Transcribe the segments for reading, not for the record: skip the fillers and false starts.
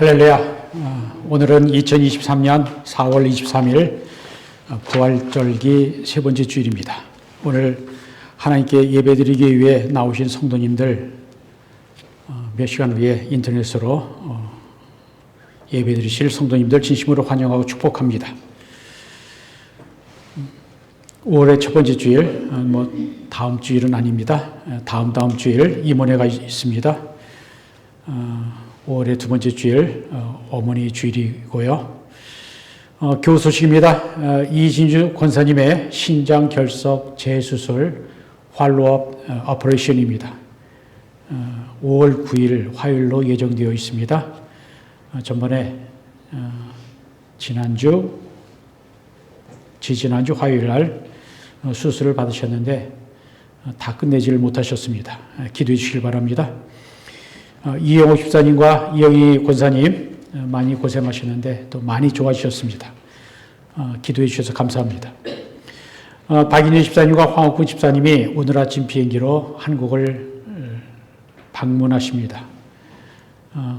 할렐루야. 오늘은 2023년 4월 23일 부활절기 세 번째 주일입니다. 오늘 하나님께 예배드리기 위해 나오신 성도님들 몇 시간 후에 인터넷으로 예배드리실 성도님들 진심으로 환영하고 축복합니다. 5월의 첫 번째 주일, 다음 주일은 아닙니다. 다음 주일 임원회가 있습니다. 5월의 두 번째 주일, 어머니 주일이고요. 교우 소식입니다. 이진주 권사님의 신장 결석 재수술 팔로업 오퍼레이션입니다. 5월 9일 화요일로 예정되어 있습니다. 전번에 지지난주 화요일 날 수술을 받으셨는데 다 끝내지를 못하셨습니다. 기도해 주시길 바랍니다. 이영호 집사님과 이영희 권사님 많이 고생하셨는데 또 많이 좋아지셨습니다. 기도해 주셔서 감사합니다. 박인희 집사님과 황옥군 집사님이 오늘 아침 비행기로 한국을 방문하십니다.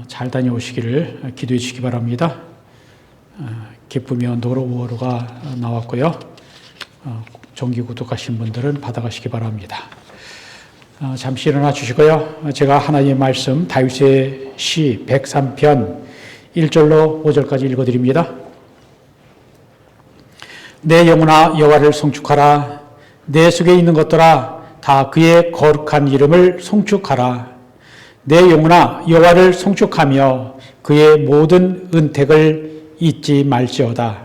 잘 다녀오시기를 기도해 주시기 바랍니다. 기쁨의 언덕으로 우호로가 나왔고요. 정기구독하신 분들은 받아가시기 바랍니다. 잠시 일어나 주시고요. 제가 하나님의 말씀 다윗의 시 103편 1절로 5절까지 읽어드립니다. 내 영혼아 여호와를 송축하라. 내 속에 있는 것들아 다 그의 거룩한 이름을 송축하라. 내 영혼아 여호와를 송축하며 그의 모든 은택을 잊지 말지어다.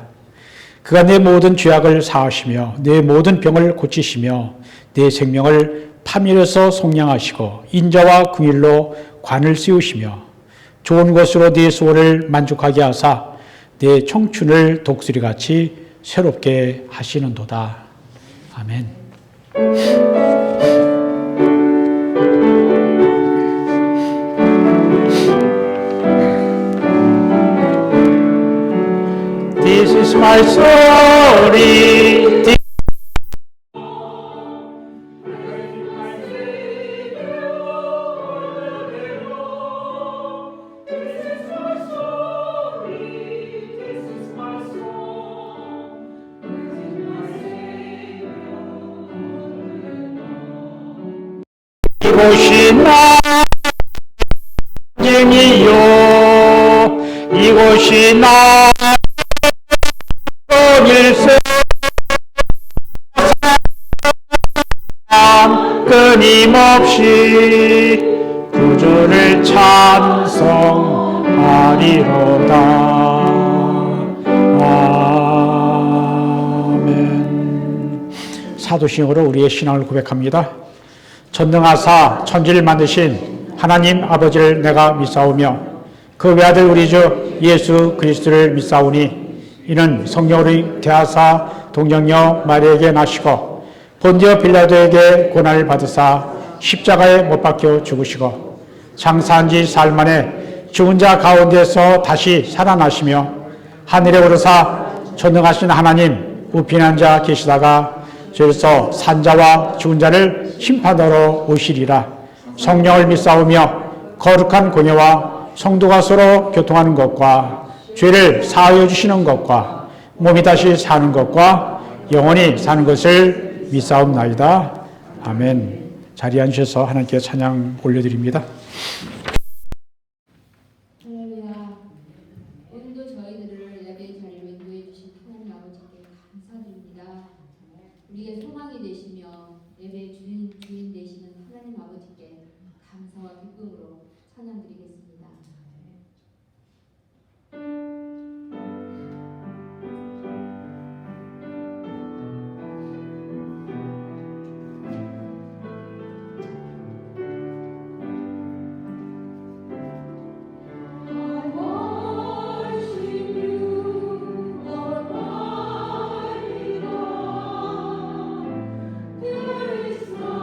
그가 내 모든 죄악을 사하시며 내 모든 병을 고치시며 내 생명을 파멸해서 속량하시고 인자와 긍휼로 관을 씌우시며 좋은 것으로 네 소원을 만족하게 하사 내 청춘을 독수리같이 새롭게 하시는도다. 아멘. This is my story. 이곳이 나쟁이요 이곳이 나 일생 끊임없이 구주를 찬송하리로다. 아멘. 사도신앙으로 우리의 신앙을 고백합니다. 전능하사 천지를 만드신 하나님 아버지를 내가 믿사오며 그 외아들 우리 주 예수 그리스도를 믿사오니 이는 성령으로 대하사 동정녀 마리아에게 나시고 본디오 빌라도에게 고난을 받으사 십자가에 못 박혀 죽으시고 장사한 지 사흘 만에 죽은 자 가운데서 다시 살아나시며 하늘에 오르사 전능하신 하나님 우편한 자 계시다가 저에서 산자와 죽은 자를 심판하러 오시리라. 성령을 믿사오며 거룩한 공예와 성도가 서로 교통하는 것과 죄를 사하여 주시는 것과 몸이 다시 사는 것과 영원히 사는 것을 믿사옵나이다. 아멘. 자리에 앉으셔서 하나님께 찬양 올려드립니다. 할렐루야. 오늘도 저희들을 예배 자리로 인도해 주신 하나님 아버지께 감사드립니다. 우리의 소망이 되시며 예배의 주인 되시는 하나님 아버지께 감사와 기쁨으로 찬양드리겠습니다. There is no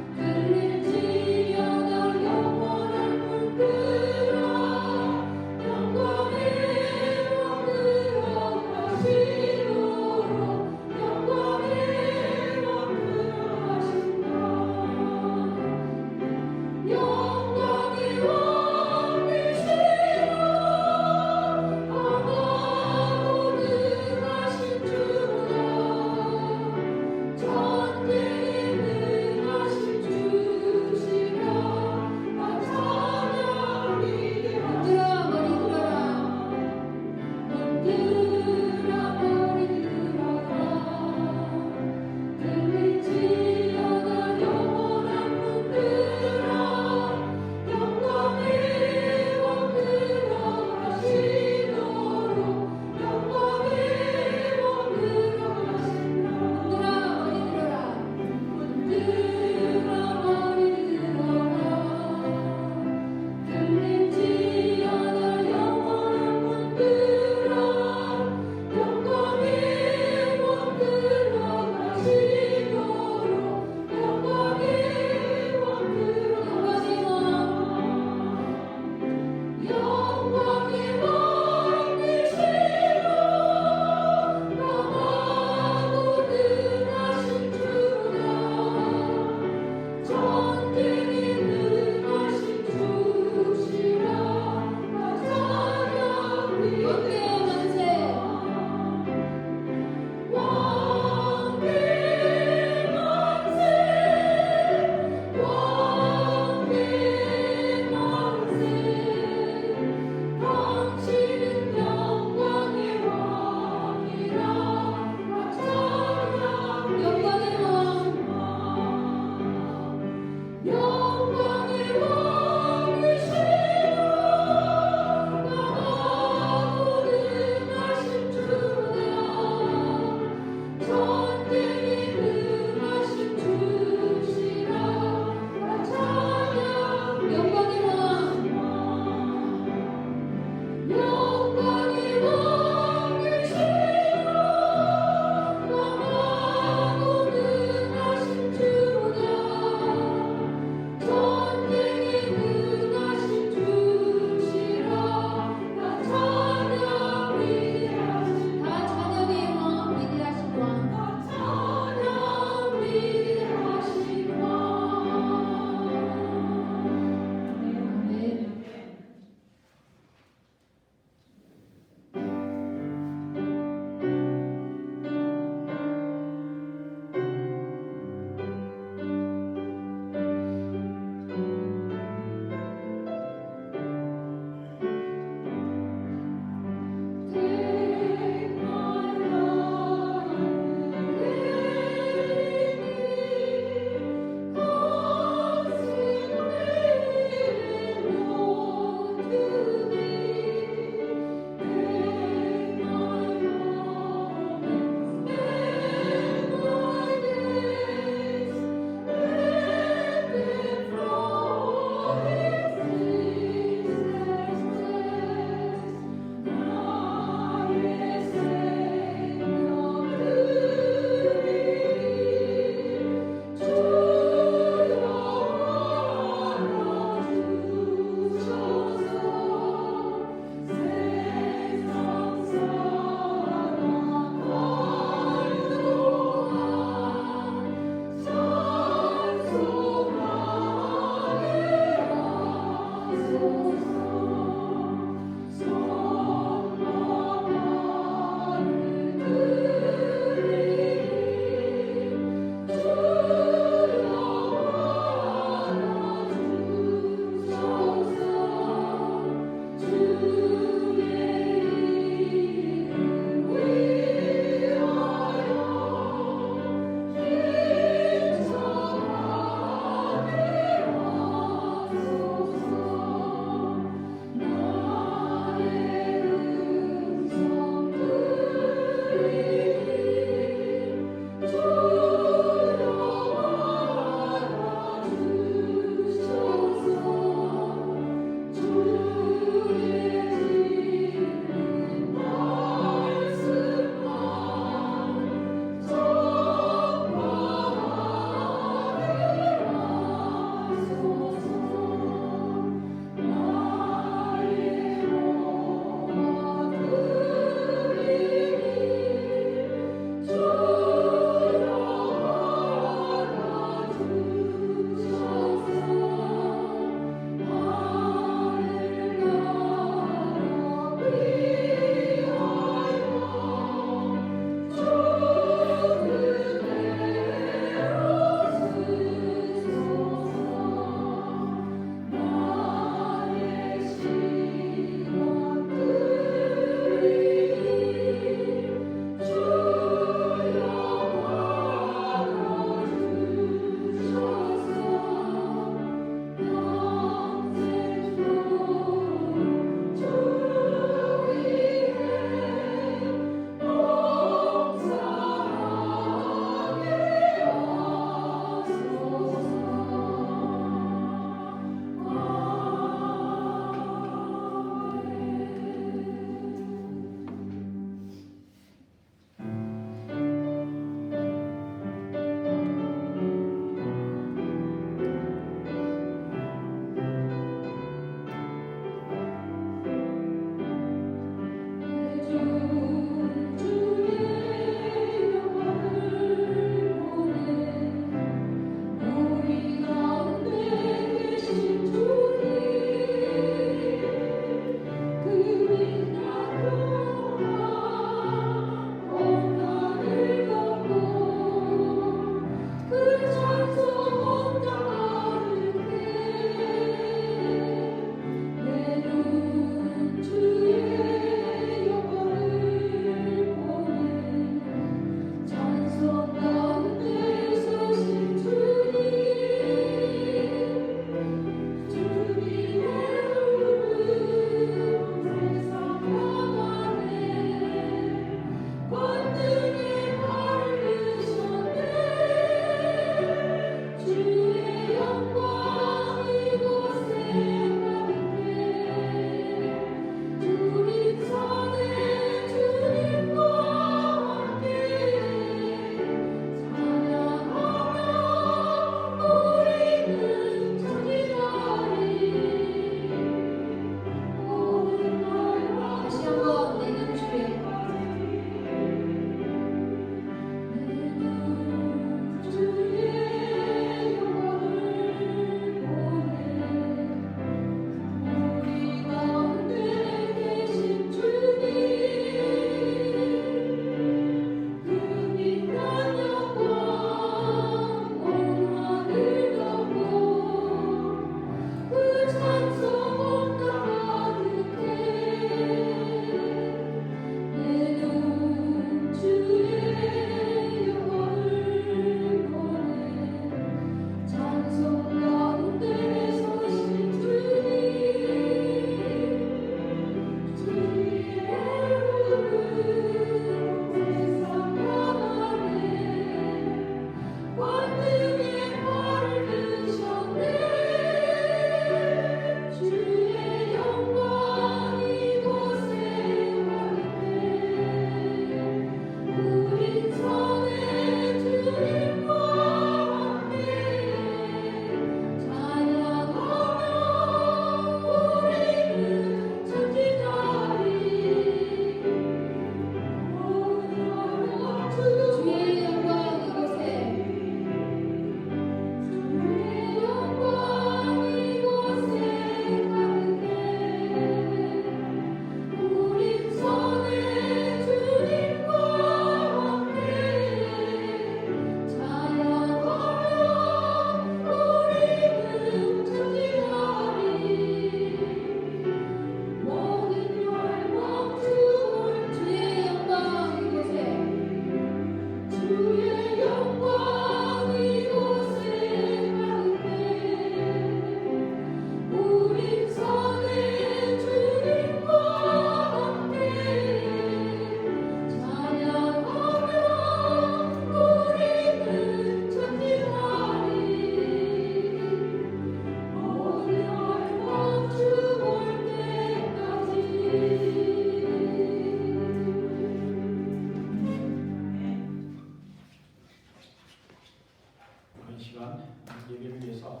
예배를 위해서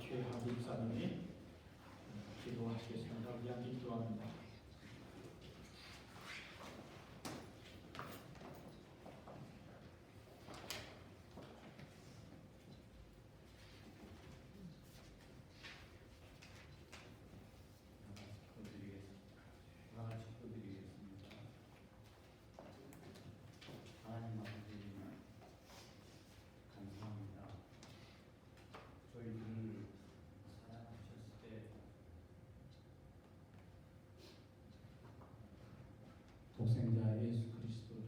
최하기 목사님이 기도하시겠습니다. 우리 함께 기도합니다. 하나님 아버지 감사합니다. 저희들을 사랑하셨을 때 독생자 예수 그리스도를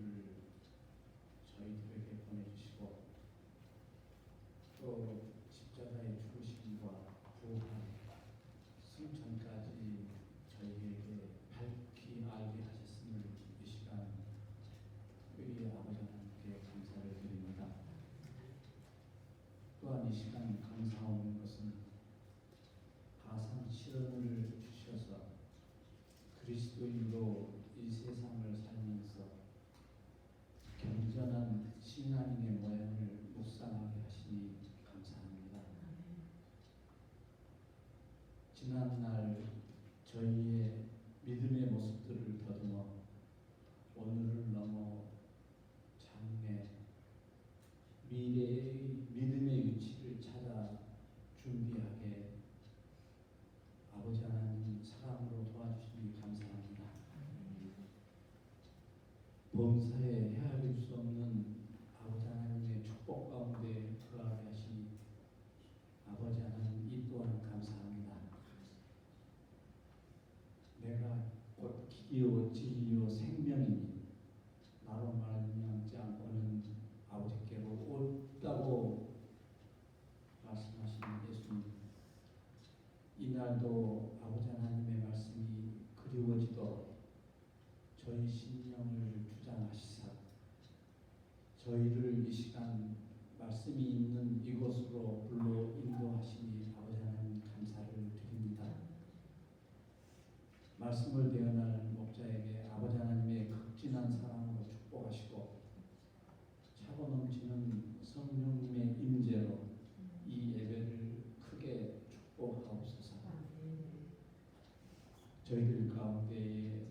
저희들에게 보내주시고 또 십자가의 죽으심과 부활 승천까지 저희에게 밝히 알게 하셨음을 이 시간 우리 아버지 하나님께 감사를 드립니다. 또한 이 시간 감사하는 것은 가상 실현을 주셔서 그리스도인으로 이 세상을 살면서 겸손한 신앙인의 모양을 묵상하게 하시니 감사합니다. 지난날 저희의 믿음의 모습들을 더듬어 오늘을 넘어 장래 미래의 믿음의 위치를 찾아 준비하게 아버지 하나님 사랑으로 도와주시니 감사합니다. 범사에 헤아릴 수 없는 아버지 하나님의 축복 가운데 거하게 하시니 아버지 하나님 이 또한 감사합니다. 내가 곧 길이요 진리요 생명이니 나로 말미암지 않고는 아버지께로 없다고 말씀하신 예수님, 이날도 아버지 하나님의 말씀이 그리워지도록 저희 심령을 주장하시사 저희를 이 시간 말씀이 있는 이곳으로 불러 인도하시니 아버지 하나님 감사를 드립니다. 말씀을 대언할 목자에게 아버지 하나님의 극진한 사랑으로 축복하시고 차고 넘치는 성령님의 임재로 이 예배를 크게 축복하옵소서. 저희들 가운데에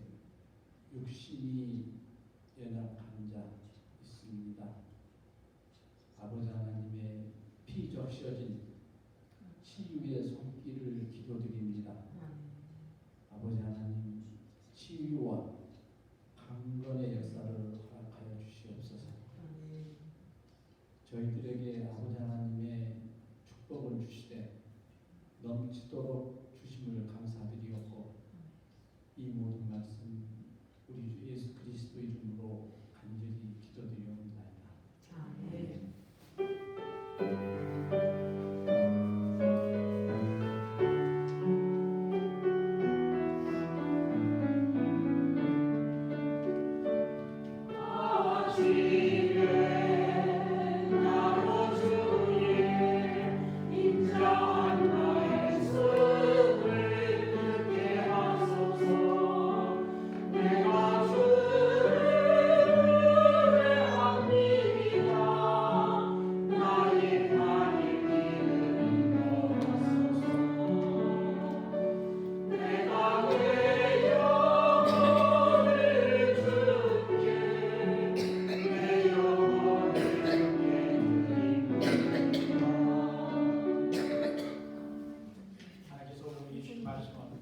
육신이 연약한 자 있습니다. 아버지 하나님의 피 적셔진 치유의 손길을 기도드립니다. 아버지 하나님 치유와 강건의 역사를 허락하여 주시옵소서. 저희들에게 아버지 하나님의 축복을 주시되 넘치도록 주심을 감사드리옵고 이 모든 말씀 우리 주 예수 그리스도 이름으로 간절히 기도드리옵나이다. 아멘. 하나님께서 오늘 주신 말씀은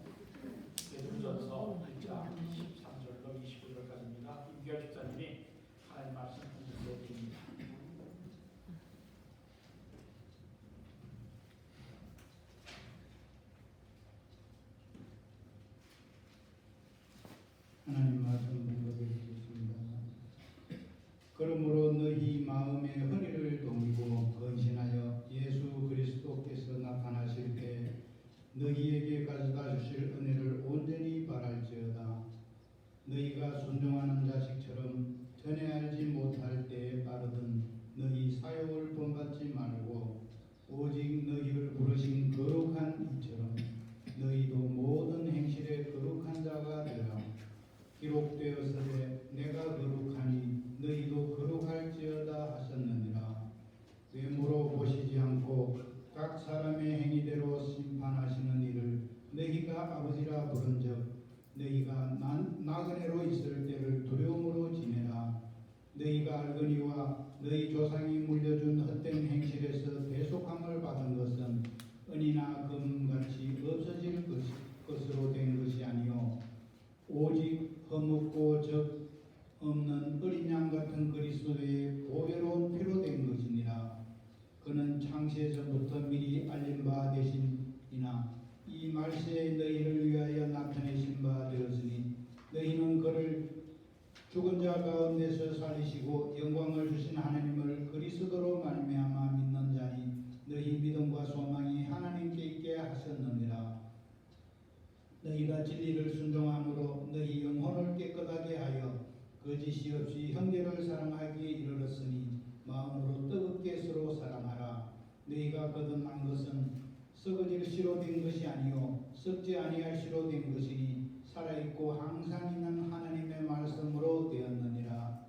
베드로전서 1장 13절로 29절까지입니다. 임규현 집사님이 하나님 말씀 공부해 드립니다. 하나님 말씀 공부드리겠습니다. 그러므로 너희 마음의 허리를 동이고 건신하여 예수 그리스도께서 나타나실 때 너희에게 가져다 주실 은혜를 온전히 바랄지어다. 너희가 순종하는 자식처럼 전에 알지 못할 때에 따르던 너희 사욕을 본받지 말고 오직 너희를 부르신 거룩한 이처럼 너희도 모든 행실에 거룩한 자가 되라. 기록되었으되 내가 거룩하니 너희도 거룩할지어다 하셨느니라. 외모로 보시지 않고 각 살거니와 너희 조상이 물려준 헛된 행실에서 대속함을 받은 것은 은이나 금같이 없어질 것으로 된 것이 아니요 오직 허묻고 적 없는 어린 양 같은 그리스도의 보배로운 피로 된 것이니라. 그는 창세 전부터 미리 알린 바 되시니나 이 말세에 너희를 위하여 나타내신 바 되었으니 너희는 그를 죽은 자 가운데서 살리시고 영광을 주신 하나님을 그리스도로 말미암아 믿는 자니 너희 믿음과 소망이 하나님께 있게 하셨느니라. 너희가 진리를 순종함으로 너희 영혼을 깨끗하게 하여 거짓이 없이 형제를 사랑하기에 이르렀으니 마음으로 뜨겁게 서로 사랑하라. 너희가 거듭난 것은 썩어질 씨로 된 것이 아니요 썩지 아니할 씨로 된 것이니 살아있고 항상 있는 하나님의 말씀으로 되었느니라.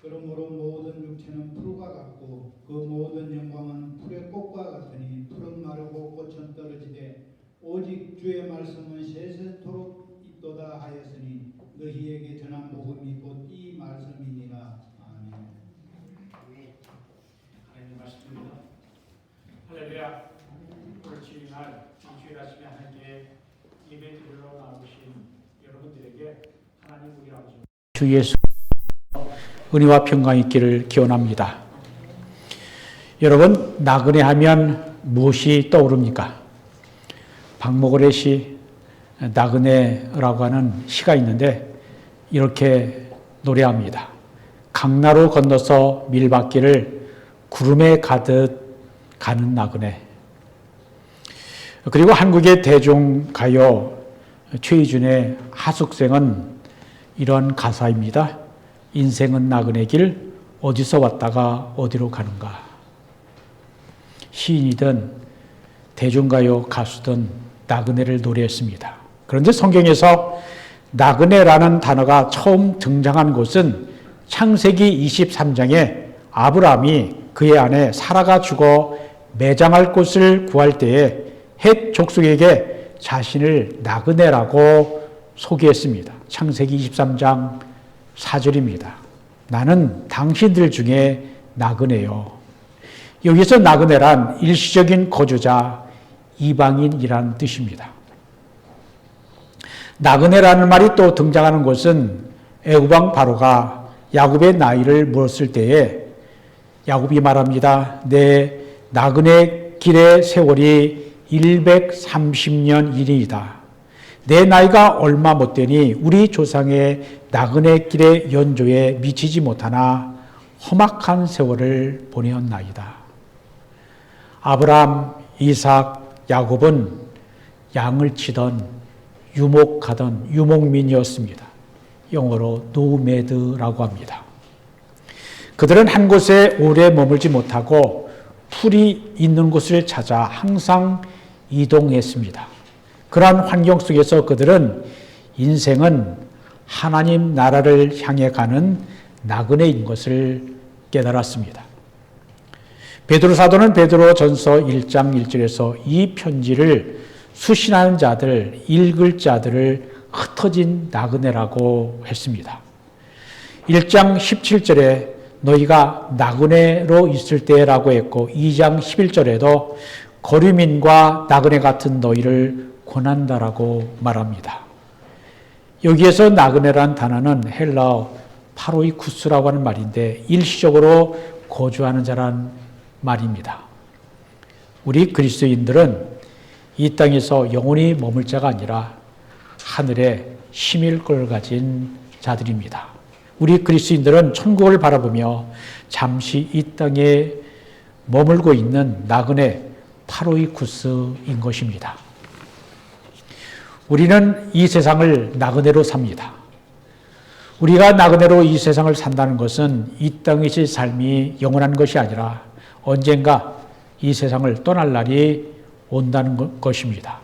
그러므로 모든 육체는 풀과 같고 그 모든 영광은 풀의 꽃과 같으니 풀은 마르고 꽃은 떨어지되 오직 주의 말씀은 세세토록 있도다 하였으니 너희에게 전한 복음이 곧 이 말씀이니라. 아멘. 하나님 말씀입니다. 할렐루야. 오늘 주일날 주일 아침에 하나님께 예배드리러 나오신 여러분들에게 하나님 우리 아버지 주 예수 은혜와 평강이 있기를 기원합니다. 여러분, 나그네 하면 무엇이 떠오릅니까? 박목월의 시 나그네라고 하는 시가 있는데 이렇게 노래합니다. 강나루 건너서 밀밭길을 구름에 가듯 가는 나그네. 그리고 한국의 대중가요 최희준의 하숙생은 이런 가사입니다. 인생은 나그네 길 어디서 왔다가 어디로 가는가. 시인이든 대중가요 가수든 나그네를 노래했습니다. 그런데 성경에서 나그네라는 단어가 처음 등장한 곳은 창세기 23장에 아브라함이 그의 아내 사라가 죽어 매장할 곳을 구할 때에 헷 족속에게 자신을 나그네라고 소개했습니다. 창세기 23장 4절입니다. 나는 당신들 중에 나그네요. 여기서 나그네란 일시적인 거주자, 이방인이라는 뜻입니다. 나그네라는 말이 또 등장하는 곳은 애굽왕 바로가 야곱의 나이를 물었을 때에 야곱이 말합니다. 내 나그네 길의 세월이 130년이니이다. 내 나이가 얼마 못되니 우리 조상의 나그네 길의 연조에 미치지 못하나 험악한 세월을 보내었나이다. 아브라함, 이삭, 야곱은 양을 치던 유목하던 유목민이었습니다. 영어로 노매드라고 합니다. 그들은 한 곳에 오래 머물지 못하고 풀이 있는 곳을 찾아 항상 이동했습니다. 그러한 환경 속에서 그들은 인생은 하나님 나라를 향해 가는 나그네인 것을 깨달았습니다. 베드로 사도는 베드로전서 1장 1절에서 이 편지를 수신하는 자들, 읽을 자들을 흩어진 나그네라고 했습니다. 1장 17절에 너희가 나그네로 있을 때라고 했고 2장 11절에도 거류민과 나그네 같은 너희를 권한다라고 말합니다. 여기에서 나그네란 단어는 헬라어 파로이쿠스라고 하는 말인데 일시적으로 거주하는 자란 말입니다. 우리 그리스도인들은 이 땅에서 영원히 머물 자가 아니라 하늘에 심일권을 가진 자들입니다. 우리 그리스도인들은 천국을 바라보며 잠시 이 땅에 머물고 있는 나그네 파로이쿠스인 것입니다. 우리는 이 세상을 나그네로 삽니다. 우리가 나그네로 이 세상을 산다는 것은 이 땅에서의 삶이 영원한 것이 아니라 언젠가 이 세상을 떠날 날이 온다는 것입니다.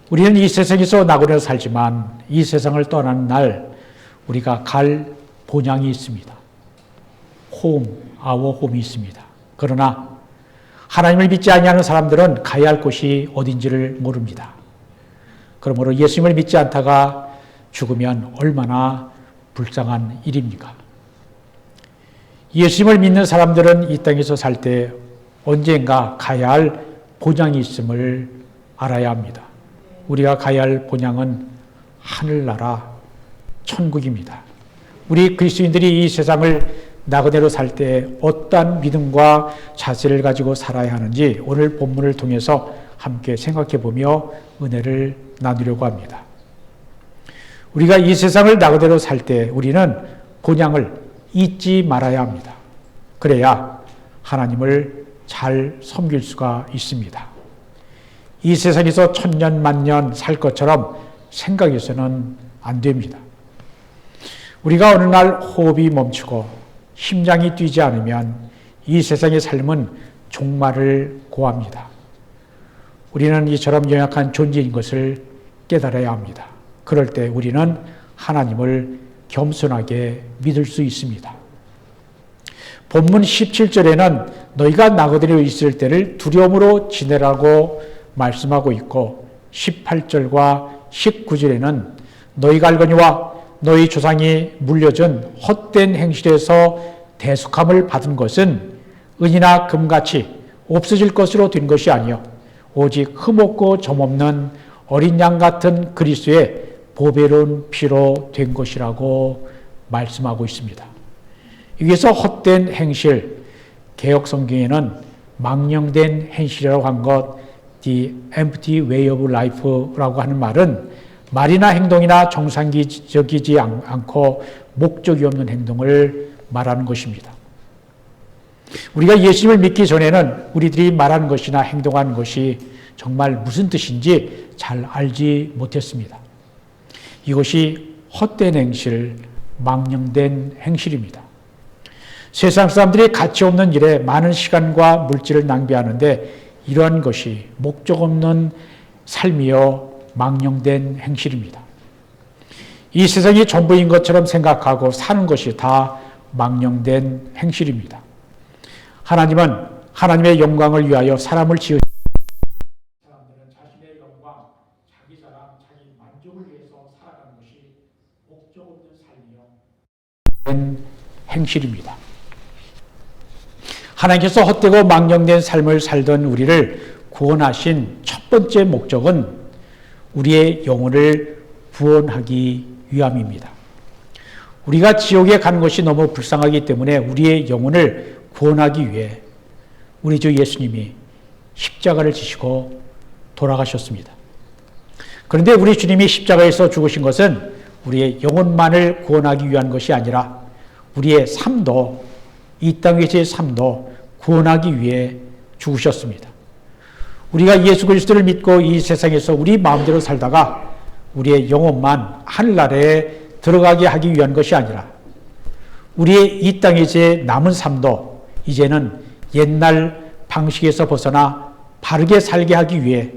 우리는 이 세상에서 나그네로 살지만 이 세상을 떠나는 날 우리가 갈 본향이 있습니다. our home이 있습니다. 그러나 하나님을 믿지 아니하는 사람들은 가야 할 곳이 어딘지를 모릅니다. 그러므로 예수님을 믿지 않다가 죽으면 얼마나 불쌍한 일입니까? 예수님을 믿는 사람들은 이 땅에서 살 때 언젠가 가야 할 본향이 있음을 알아야 합니다. 우리가 가야 할 본향은 하늘나라 천국입니다. 우리 그리스도인들이 이 세상을 나그네로 살 때 어떠한 믿음과 자세를 가지고 살아야 하는지 오늘 본문을 통해서 함께 생각해 보며 은혜를 나누려고 합니다. 우리가 이 세상을 나그네로 살 때 우리는 본향을 잊지 말아야 합니다. 그래야 하나님을 잘 섬길 수가 있습니다. 이 세상에서 천년 만년 살 것처럼 생각해서는 안 됩니다. 우리가 어느 날 호흡이 멈추고 심장이 뛰지 않으면 이 세상의 삶은 종말을 고합니다. 우리는 이처럼 연약한 존재인 것을 깨달아야 합니다. 그럴 때 우리는 하나님을 겸손하게 믿을 수 있습니다. 본문 17절에는 너희가 나그네로 있을 때를 두려움으로 지내라고 말씀하고 있고 18절과 19절에는 너희가 알거니와 너희 조상이 물려준 헛된 행실에서 대속함을 받은 것은 은이나 금같이 없어질 것으로 된 것이 아니요 오직 흠없고 점없는 어린 양 같은 그리스도의 보배로운 피로 된 것이라고 말씀하고 있습니다. 여기서 헛된 행실, 개역 성경에는 망령된 행실이라고 한 것, the empty way of life라고 하는 말은 말이나 행동이나 정상적이지 않고 목적이 없는 행동을 말하는 것입니다. 우리가 예수님을 믿기 전에는 우리들이 말하는 것이나 행동하는 것이 정말 무슨 뜻인지 잘 알지 못했습니다. 이것이 헛된 행실, 망령된 행실입니다. 세상 사람들이 가치 없는 일에 많은 시간과 물질을 낭비하는데 이러한 것이 목적 없는 삶이요 망령된 행실입니다. 이 세상이 전부인 것처럼 생각하고 사는 것이 다 망령된 행실입니다. 하나님은 하나님의 영광을 위하여 사람을 지으신 사람들은 자신의 영광, 자기 자랑, 자기 만족을 위해서 살아가는 것이 목적 없는 삶이요 행실입니다. 하나님께서 헛되고 망령된 삶을 살던 우리를 구원하신 첫 번째 목적은 우리의 영혼을 구원하기 위함입니다. 우리가 지옥에 가는 것이 너무 불쌍하기 때문에 우리의 영혼을 구원하기 위해 우리 주 예수님이 십자가를 지시고 돌아가셨습니다. 그런데 우리 주님이 십자가에서 죽으신 것은 우리의 영혼만을 구원하기 위한 것이 아니라 우리의 삶도, 이 땅에서의 삶도 구원하기 위해 죽으셨습니다. 우리가 예수 그리스도를 믿고 이 세상에서 우리 마음대로 살다가 우리의 영혼만 하늘나라에 들어가게 하기 위한 것이 아니라 우리의 이 땅에서의 남은 삶도 이제는 옛날 방식에서 벗어나 바르게 살게 하기 위해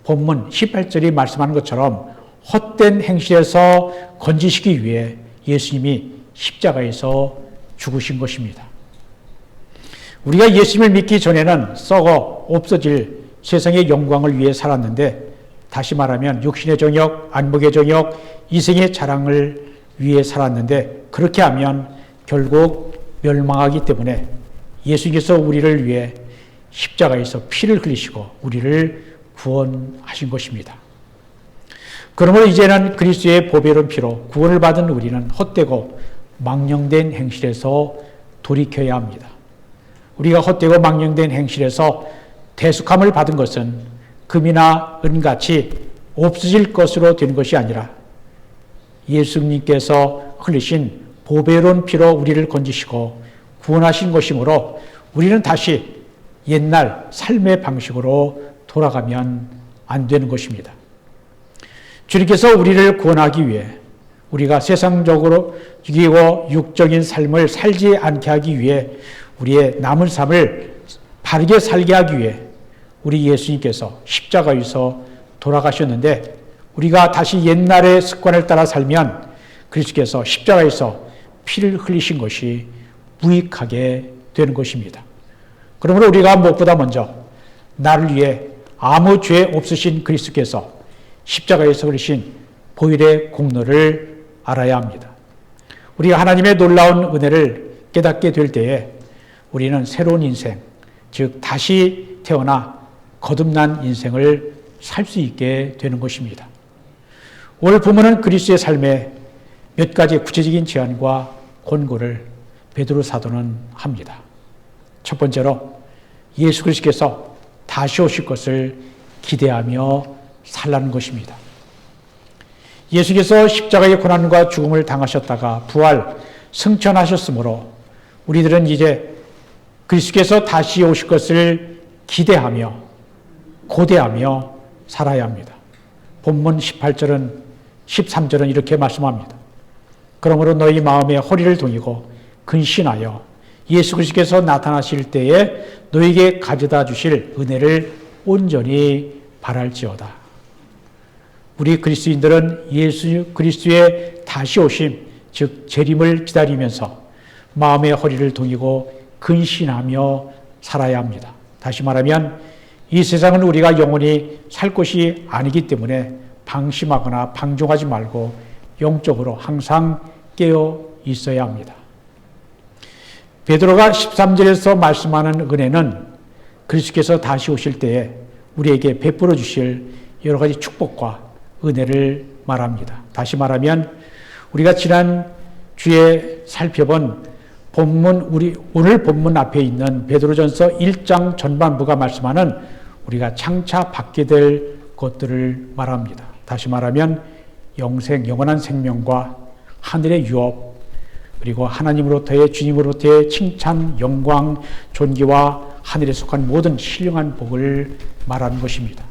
본문 18절이 말씀하는 것처럼 헛된 행실에서 건지시기 위해 예수님이 십자가에서 죽으신 것입니다. 우리가 예수님을 믿기 전에는 썩어 없어질 세상의 영광을 위해 살았는데 다시 말하면 육신의 정욕, 안목의 정욕, 이생의 자랑을 위해 살았는데 그렇게 하면 결국 멸망하기 때문에 예수님께서 우리를 위해 십자가에서 피를 흘리시고 우리를 구원하신 것입니다. 그러므로 이제는 그리스도의 보배로운 피로 구원을 받은 우리는 헛되고 망령된 행실에서 돌이켜야 합니다. 우리가 헛되고 망령된 행실에서 대속함을 받은 것은 금이나 은같이 없어질 것으로 된 것이 아니라 예수님께서 흘리신 보배로운 피로 우리를 건지시고 구원하신 것이므로 우리는 다시 옛날 삶의 방식으로 돌아가면 안 되는 것입니다. 주님께서 우리를 구원하기 위해 우리가 세상적으로 죽이고 육적인 삶을 살지 않게 하기 위해 우리의 남은 삶을 바르게 살게 하기 위해 우리 예수님께서 십자가에서 돌아가셨는데 우리가 다시 옛날의 습관을 따라 살면 그리스도께서 십자가에서 피를 흘리신 것이 무익하게 되는 것입니다. 그러므로 우리가 무엇보다 먼저 나를 위해 아무 죄 없으신 그리스도께서 십자가에서 흘리신 보혈의 공로를 알아야 합니다. 우리가 하나님의 놀라운 은혜를 깨닫게 될 때에 우리는 새로운 인생, 즉 다시 태어나 거듭난 인생을 살 수 있게 되는 것입니다. 오늘 본문은 그리스도의 삶에 몇 가지 구체적인 제안과 권고를 베드로 사도는 합니다. 첫 번째로 예수 그리스도께서 다시 오실 것을 기대하며 살라는 것입니다. 예수께서 십자가의 고난과 죽음을 당하셨다가 부활, 승천하셨으므로 우리들은 이제 그리스도께서 다시 오실 것을 기대하며 고대하며 살아야 합니다. 본문 18절은 13절은 이렇게 말씀합니다. 그러므로 너희 마음에 허리를 동이고 근신하여 예수 그리스도께서 나타나실 때에 너희에게 가져다 주실 은혜를 온전히 바랄지어다. 우리 그리스도인들은 예수 그리스도의 다시 오심, 즉 재림을 기다리면서 마음의 허리를 동이고 근신하며 살아야 합니다. 다시 말하면 이 세상은 우리가 영원히 살 것이 아니기 때문에 방심하거나 방종하지 말고 영적으로 항상 깨어 있어야 합니다. 베드로가 13절에서 말씀하는 은혜는 그리스도께서 다시 오실 때에 우리에게 베풀어 주실 여러 가지 축복과 은혜를 말합니다. 다시 말하면 우리가 지난 주에 살펴본 오늘 본문 앞에 있는 베드로전서 1장 전반부가 말씀하는 우리가 장차 받게 될 것들을 말합니다. 다시 말하면 영원한 생명과 하늘의 유업, 그리고 하나님으로부터의 주님으로부터의 칭찬, 영광, 존귀와 하늘에 속한 모든 신령한 복을 말하는 것입니다.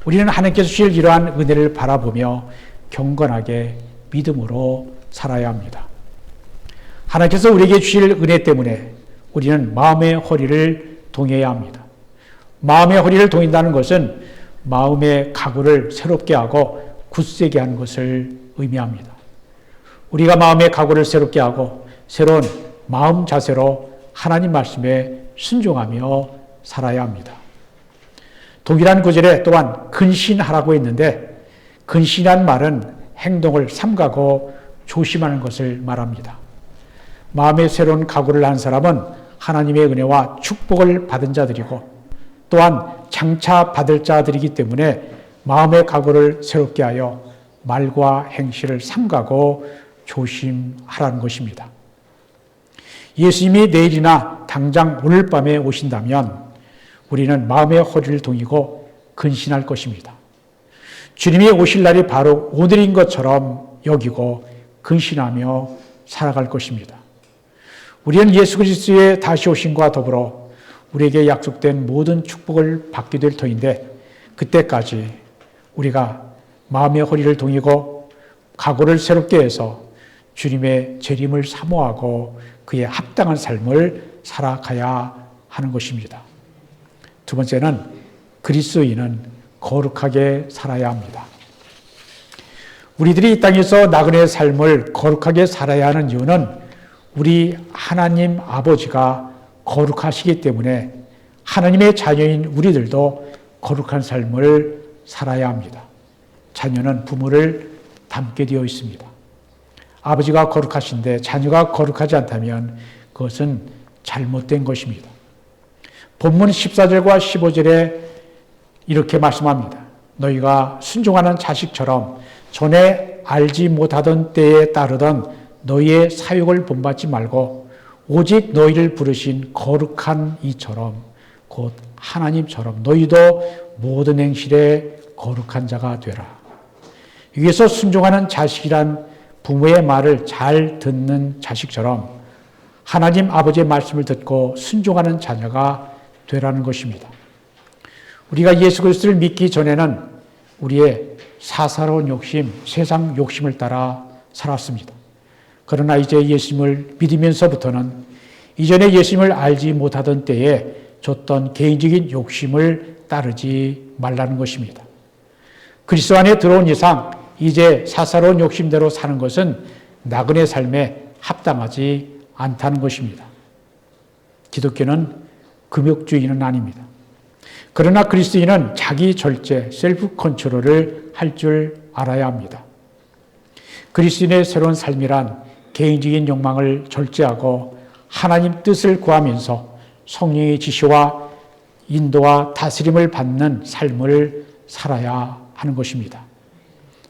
우리는 하나님께서 주실 이러한 은혜를 바라보며 경건하게 믿음으로 살아야 합니다. 하나님께서 우리에게 주실 은혜 때문에 우리는 마음의 허리를 동여야 합니다. 마음의 허리를 동인다는 것은 마음의 각오를 새롭게 하고 굳세게 하는 것을 의미합니다. 우리가 마음의 각오를 새롭게 하고 새로운 마음 자세로 하나님 말씀에 순종하며 살아야 합니다. 동일한 구절에 또한 근신하라고 했는데 근신이란 말은 행동을 삼가고 조심하는 것을 말합니다. 마음의 새로운 각오를 한 사람은 하나님의 은혜와 축복을 받은 자들이고 또한 장차 받을 자들이기 때문에 마음의 각오를 새롭게 하여 말과 행실을 삼가고 조심하라는 것입니다. 예수님이 내일이나 당장 오늘 밤에 오신다면 우리는 마음의 허리를 동이고 근신할 것입니다. 주님이 오실 날이 바로 오늘인 것처럼 여기고 근신하며 살아갈 것입니다. 우리는 예수 그리스도의 다시 오심과 더불어 우리에게 약속된 모든 축복을 받게 될 터인데 그때까지 우리가 마음의 허리를 동이고 각오를 새롭게 해서 주님의 재림을 사모하고 그에 합당한 삶을 살아가야 하는 것입니다. 두 번째는 그리스도인은 거룩하게 살아야 합니다. 우리들이 이 땅에서 나그네의 삶을 거룩하게 살아야 하는 이유는 우리 하나님 아버지가 거룩하시기 때문에 하나님의 자녀인 우리들도 거룩한 삶을 살아야 합니다. 자녀는 부모를 닮게 되어 있습니다. 아버지가 거룩하신데 자녀가 거룩하지 않다면 그것은 잘못된 것입니다. 본문 14절과 15절에 이렇게 말씀합니다. 너희가 순종하는 자식처럼 전에 알지 못하던 때에 따르던 너희의 사역을 본받지 말고 오직 너희를 부르신 거룩한 이처럼 곧 하나님처럼 너희도 모든 행실에 거룩한 자가 되라. 여기서 순종하는 자식이란 부모의 말을 잘 듣는 자식처럼 하나님 아버지의 말씀을 듣고 순종하는 자녀가 되라는 것입니다. 우리가 예수 그리스도를 믿기 전에는 우리의 사사로운 욕심, 세상 욕심을 따라 살았습니다. 그러나 이제 예수님을 믿으면서부터는 이전에 예수님을 알지 못하던 때에 줬던 개인적인 욕심을 따르지 말라는 것입니다. 그리스도 안에 들어온 이상 이제 사사로운 욕심대로 사는 것은 나그네 삶에 합당하지 않다는 것입니다. 기독교는 금욕주의는 아닙니다. 그러나 그리스도인은 자기 절제, 셀프 컨트롤을 할 줄 알아야 합니다. 그리스도인의 새로운 삶이란 개인적인 욕망을 절제하고 하나님 뜻을 구하면서 성령의 지시와 인도와 다스림을 받는 삶을 살아야 하는 것입니다.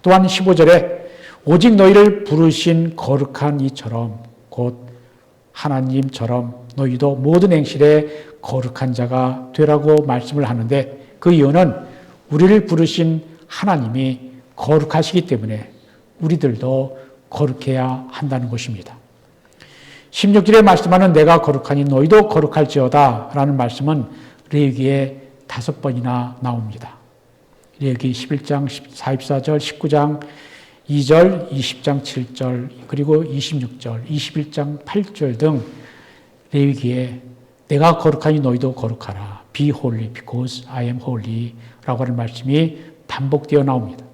또한 15절에 오직 너희를 부르신 거룩한 이처럼 곧 하나님처럼 너희도 모든 행실에 거룩한 자가 되라고 말씀을 하는데, 그 이유는 우리를 부르신 하나님이 거룩하시기 때문에 우리들도 거룩해야 한다는 것입니다. 16절에 말씀하는 내가 거룩하니 너희도 거룩할지어다 라는 말씀은 레위기에 5번이나 나옵니다. 레위기 11장 44절, 19장 2절, 20장 7절, 그리고 26절, 21장 8절 등 레위기에 내가 거룩하니 너희도 거룩하라. Be holy because I am holy 라고 하는 말씀이 반복되어 나옵니다.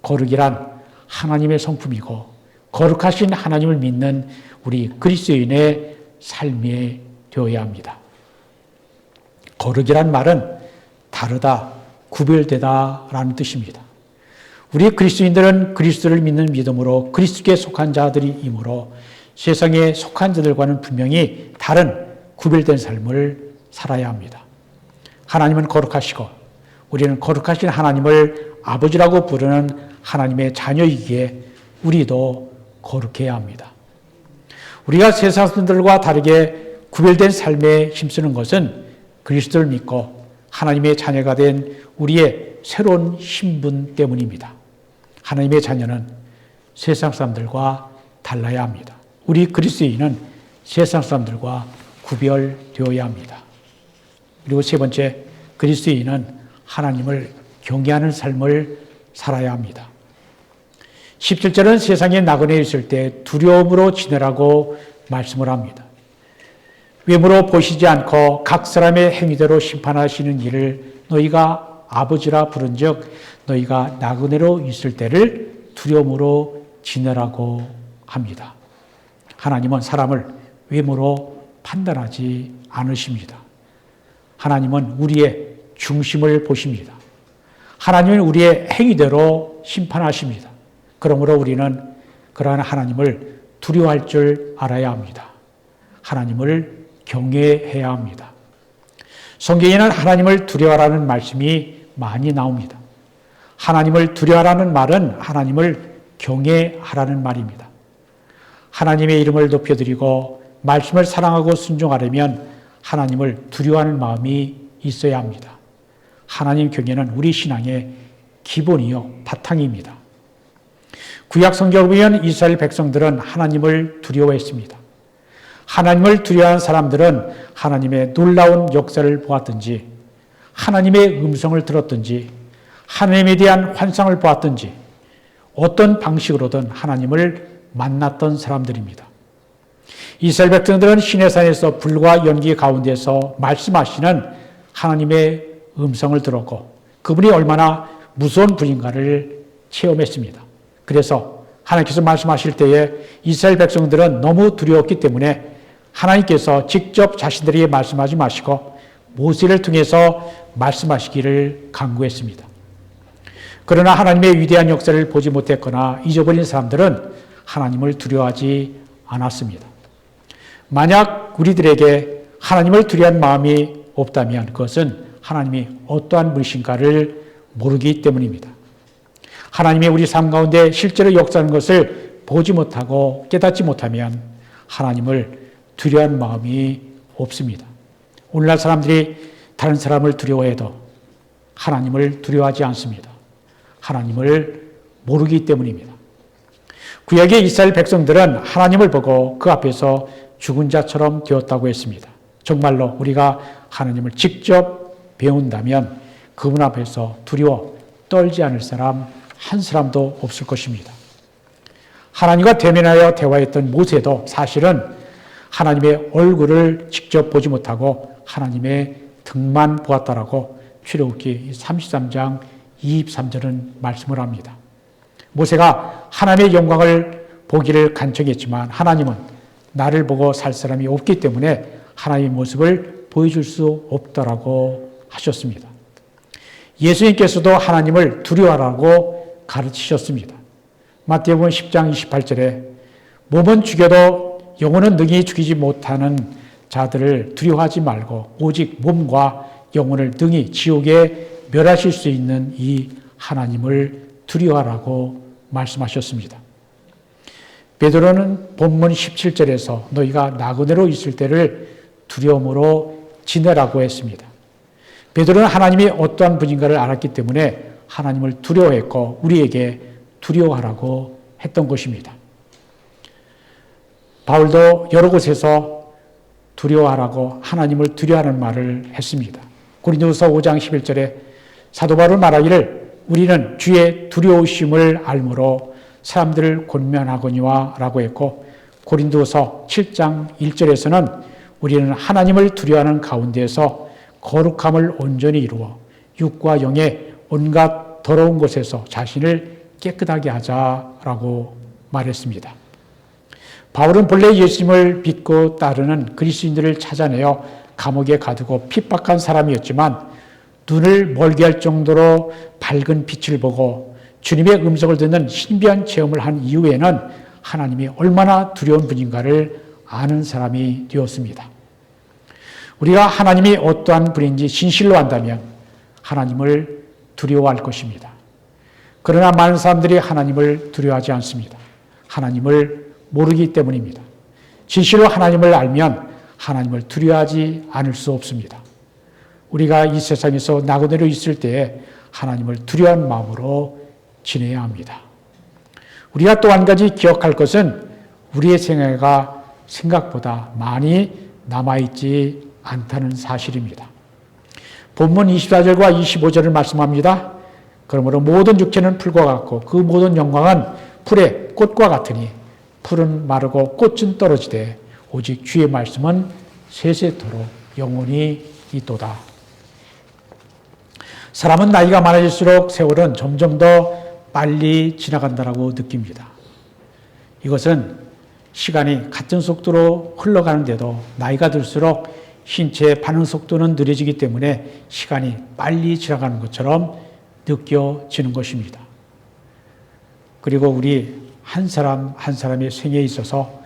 거룩이란 하나님의 성품이고 거룩하신 하나님을 믿는 우리 그리스도인의 삶이 되어야 합니다. 거룩이란 말은 다르다, 구별되다 라는 뜻입니다. 우리 그리스도인들은 그리스도를 믿는 믿음으로 그리스도께 속한 자들이므로 세상에 속한 자들과는 분명히 다른 구별된 삶을 살아야 합니다. 하나님은 거룩하시고 우리는 거룩하신 하나님을 아버지라고 부르는 하나님의 자녀이기에 우리도 거룩해야 합니다. 우리가 세상 사람들과 다르게 구별된 삶에 힘쓰는 것은 그리스도를 믿고 하나님의 자녀가 된 우리의 새로운 신분 때문입니다. 하나님의 자녀는 세상 사람들과 달라야 합니다. 우리 그리스도인은 세상 사람들과 구별되어야 합니다. 그리고 세 번째, 그리스도인은 하나님을 경외하는 삶을 살아야 합니다. 17절은 세상에 나그네 있을 때 두려움으로 지내라고 말씀을 합니다. 외모로 보시지 않고 각 사람의 행위대로 심판하시는 일을 너희가 아버지라 부른즉 너희가 나그네로 있을 때를 두려움으로 지내라고 합니다. 하나님은 사람을 외모로 판단하지 않으십니다. 하나님은 우리의 중심을 보십니다. 하나님은 우리의 행위대로 심판하십니다. 그러므로 우리는 그러한 하나님을 두려워할 줄 알아야 합니다. 하나님을 경외해야 합니다. 성경에는 하나님을 두려워하라는 말씀이 많이 나옵니다. 하나님을 두려워하라는 말은 하나님을 경외하라는 말입니다. 하나님의 이름을 높여드리고 말씀을 사랑하고 순종하려면 하나님을 두려워하는 마음이 있어야 합니다. 하나님 경외는 우리 신앙의 기본이요 바탕입니다. 구약 성경을 보면 이스라엘 백성들은 하나님을 두려워했습니다. 하나님을 두려워하는 사람들은 하나님의 놀라운 역사를 보았든지 하나님의 음성을 들었든지 하나님에 대한 환상을 보았든지 어떤 방식으로든 하나님을 만났던 사람들입니다. 이스라엘 백성들은 시내산에서 불과 연기 가운데서 말씀하시는 하나님의 음성을 들었고 그분이 얼마나 무서운 분인가를 체험했습니다. 그래서 하나님께서 말씀하실 때에 이스라엘 백성들은 너무 두려웠기 때문에 하나님께서 직접 자신들에게 말씀하지 마시고 모세를 통해서 말씀하시기를 간구했습니다. 그러나 하나님의 위대한 역사를 보지 못했거나 잊어버린 사람들은 하나님을 두려워하지 않았습니다. 만약 우리들에게 하나님을 두려워하는 마음이 없다면 그것은 하나님이 어떠한 분이신가를 모르기 때문입니다. 하나님의 우리 삶 가운데 실제로 역사하는 것을 보지 못하고 깨닫지 못하면 하나님을 두려워하는 마음이 없습니다. 오늘날 사람들이 다른 사람을 두려워해도 하나님을 두려워하지 않습니다. 하나님을 모르기 때문입니다. 구약의 이스라엘 백성들은 하나님을 보고 그 앞에서 죽은 자처럼 되었다고 했습니다. 정말로 우리가 하나님을 직접 배운다면 그분 앞에서 두려워 떨지 않을 사람 한 사람도 없을 것입니다. 하나님과 대면하여 대화했던 모세도 사실은 하나님의 얼굴을 직접 보지 못하고 하나님의 등만 보았다라고 출애굽기 33장 23절은 말씀을 합니다. 모세가 하나님의 영광을 보기를 간청했지만 하나님은 나를 보고 살 사람이 없기 때문에 하나님의 모습을 보여줄 수 없다라고 하셨습니다. 예수님께서도 하나님을 두려워하라고 가르치셨습니다. 마태복음 10장 28절에 몸은 죽여도 영혼은 능히 죽이지 못하는 자들을 두려워하지 말고 오직 몸과 영혼을 능히 지옥에 멸하실 수 있는 이 하나님을 두려워하라고 말씀하셨습니다. 베드로는 본문 17절에서 너희가 나그네로 있을 때를 두려움으로 지내라고 했습니다. 베드로는 하나님이 어떠한 분인가를 알았기 때문에 하나님을 두려워했고 우리에게 두려워하라고 했던 것입니다. 바울도 여러 곳에서 두려워하라고 하나님을 두려워하는 말을 했습니다. 고린도후서 5장 11절에 사도 바울은 말하기를 우리는 주의 두려우심을 알므로 사람들을 권면하거니와 라고 했고 고린도후서 7장 1절에서는 우리는 하나님을 두려워하는 가운데에서 거룩함을 온전히 이루어 육과 영의 온갖 더러운 곳에서 자신을 깨끗하게 하자라고 말했습니다. 바울은 본래 예수님을 믿고 따르는 그리스도인들을 찾아내어 감옥에 가두고 핍박한 사람이었지만 눈을 멀게 할 정도로 밝은 빛을 보고 주님의 음성을 듣는 신비한 체험을 한 이후에는 하나님이 얼마나 두려운 분인가를 아는 사람이 되었습니다. 우리가 하나님이 어떠한 분인지 진실로 안다면 하나님을 두려워할 것입니다. 그러나 많은 사람들이 하나님을 두려워하지 않습니다. 하나님을 모르기 때문입니다. 진실로 하나님을 알면 하나님을 두려워하지 않을 수 없습니다. 우리가 이 세상에서 나그네로 있을 때에 하나님을 두려워하는 마음으로 지내야 합니다. 우리가 또 한 가지 기억할 것은 우리의 생애가 생각보다 많이 남아있지 않다는 사실입니다. 본문 24절과 25절을 말씀합니다. 그러므로 모든 육체는 풀과 같고 그 모든 영광은 풀의 꽃과 같으니 풀은 마르고 꽃은 떨어지되 오직 주의 말씀은 세세토록 영원히 있도다. 사람은 나이가 많아질수록 세월은 점점 더 빨리 지나간다고 느낍니다. 이것은 시간이 같은 속도로 흘러가는데도 나이가 들수록 신체의 반응 속도는 느려지기 때문에 시간이 빨리 지나가는 것처럼 느껴지는 것입니다. 그리고 우리 한 사람 한 사람의 생애에 있어서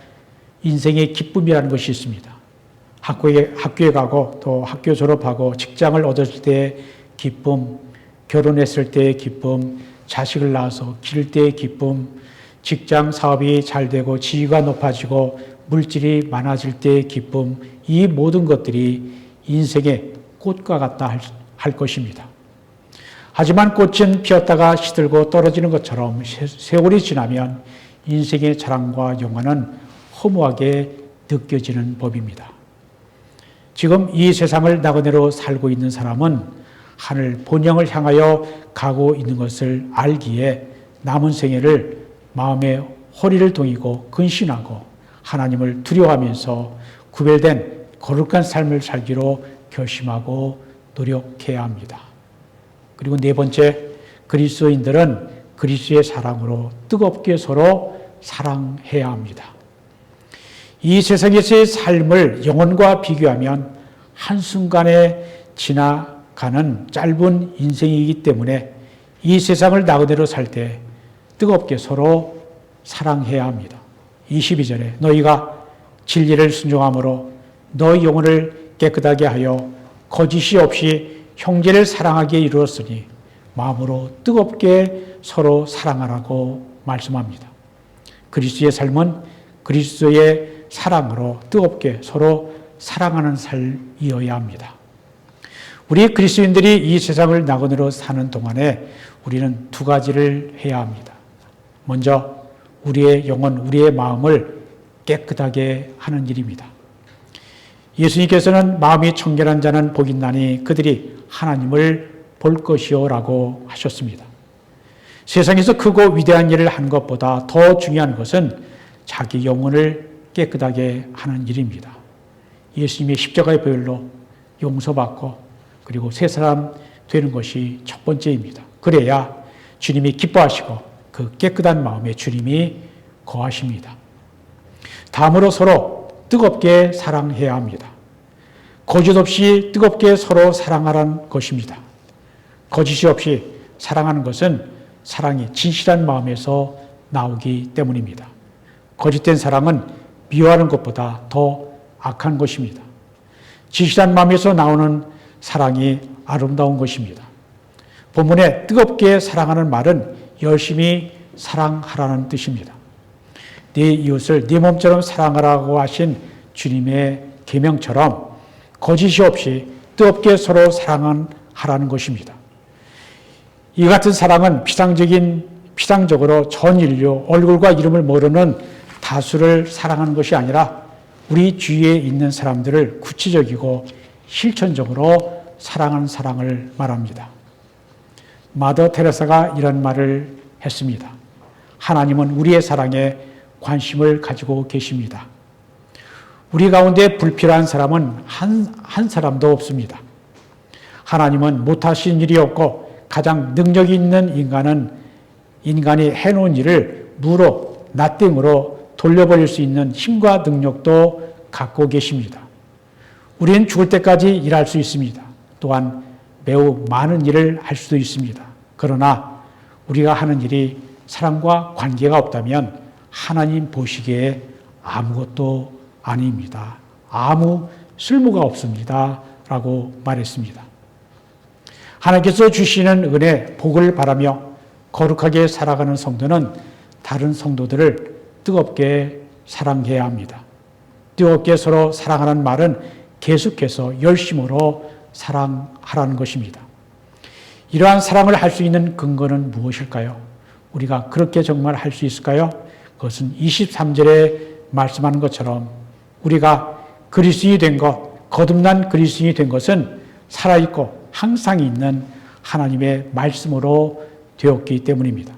인생의 기쁨이라는 것이 있습니다. 학교에 가고 또 학교 졸업하고 직장을 얻었을 때의 기쁨, 결혼했을 때의 기쁨, 자식을 낳아서 기를 때의 기쁨, 직장 사업이 잘 되고 지위가 높아지고 물질이 많아질 때의 기쁨, 이 모든 것들이 인생의 꽃과 같다 할 것입니다. 하지만 꽃은 피었다가 시들고 떨어지는 것처럼 세월이 지나면 인생의 자랑과 영화는 허무하게 느껴지는 법입니다. 지금 이 세상을 나그네로 살고 있는 사람은 하늘 본영을 향하여 가고 있는 것을 알기에 남은 생애를 마음의 허리를 동이고 근신하고 하나님을 두려워하면서 구별된 거룩한 삶을 살기로 결심하고 노력해야 합니다. 그리고 네 번째, 그리스도인들은 그리스도의 사랑으로 뜨겁게 서로 사랑해야 합니다. 이 세상에서의 삶을 영혼과 비교하면 한순간에 지나가는 짧은 인생이기 때문에 이 세상을 나그네로 살 때 뜨겁게 서로 사랑해야 합니다. 22절에 너희가 진리를 순종함으로 너희 영혼을 깨끗하게 하여 거짓이 없이 형제를 사랑하게 이루었으니 마음으로 뜨겁게 서로 사랑하라고 말씀합니다. 그리스도의 삶은 그리스도의 사랑으로 뜨겁게 서로 사랑하는 삶이어야 합니다. 우리 그리스도인들이 이 세상을 나그네로 사는 동안에 우리는 두 가지를 해야 합니다. 먼저 우리의 영혼, 우리의 마음을 깨끗하게 하는 일입니다. 예수님께서는 마음이 청결한 자는 복이 있나니 그들이 하나님을 볼 것이요 라고 하셨습니다. 세상에서 크고 위대한 일을 한 것보다 더 중요한 것은 자기 영혼을 깨끗하게 하는 일입니다. 예수님의 십자가의 보혈로 용서받고 그리고 새 사람 되는 것이 첫 번째입니다. 그래야 주님이 기뻐하시고 그 깨끗한 마음에 주님이 거하십니다. 다음으로 서로 뜨겁게 사랑해야 합니다. 거짓 없이 뜨겁게 서로 사랑하라는 것입니다. 거짓이 없이 사랑하는 것은 사랑이 진실한 마음에서 나오기 때문입니다. 거짓된 사랑은 미워하는 것보다 더 악한 것입니다. 진실한 마음에서 나오는 사랑이 아름다운 것입니다. 본문에 뜨겁게 사랑하는 말은 열심히 사랑하라는 뜻입니다. 네 이웃을 네 몸처럼 사랑하라고 하신 주님의 계명처럼 거짓이 없이 뜨겁게 서로 사랑하라는 것입니다. 이 같은 사랑은 피상적으로 전 인류 얼굴과 이름을 모르는 다수를 사랑하는 것이 아니라 우리 주위에 있는 사람들을 구체적이고 실천적으로 사랑하는 사랑을 말합니다. 마더 테레사가 이런 말을 했습니다. 하나님은 우리의 사랑에 관심을 가지고 계십니다. 우리 가운데 불필요한 사람은 한 사람도 없습니다. 하나님은 못하신 일이 없고 가장 능력이 있는 인간이 해놓은 일을 무로, 나띵으로 돌려버릴 수 있는 힘과 능력도 갖고 계십니다. 우리는 죽을 때까지 일할 수 있습니다. 또한 매우 많은 일을 할 수도 있습니다. 그러나 우리가 하는 일이 사랑과 관계가 없다면 하나님 보시기에 아무것도 아닙니다. 아무 쓸모가 없습니다. 라고 말했습니다. 하나님께서 주시는 은혜, 복을 바라며 거룩하게 살아가는 성도는 다른 성도들을 뜨겁게 사랑해야 합니다. 뜨겁게 서로 사랑하는 말은 계속해서 열심으로 사랑하라는 것입니다. 이러한 사랑을 할 수 있는 근거는 무엇일까요? 우리가 그렇게 정말 할 수 있을까요? 그것은 23절에 말씀하는 것처럼 우리가 그리스도인이 된 것, 거듭난 그리스도인이 된 것은 살아있고 항상 있는 하나님의 말씀으로 되었기 때문입니다.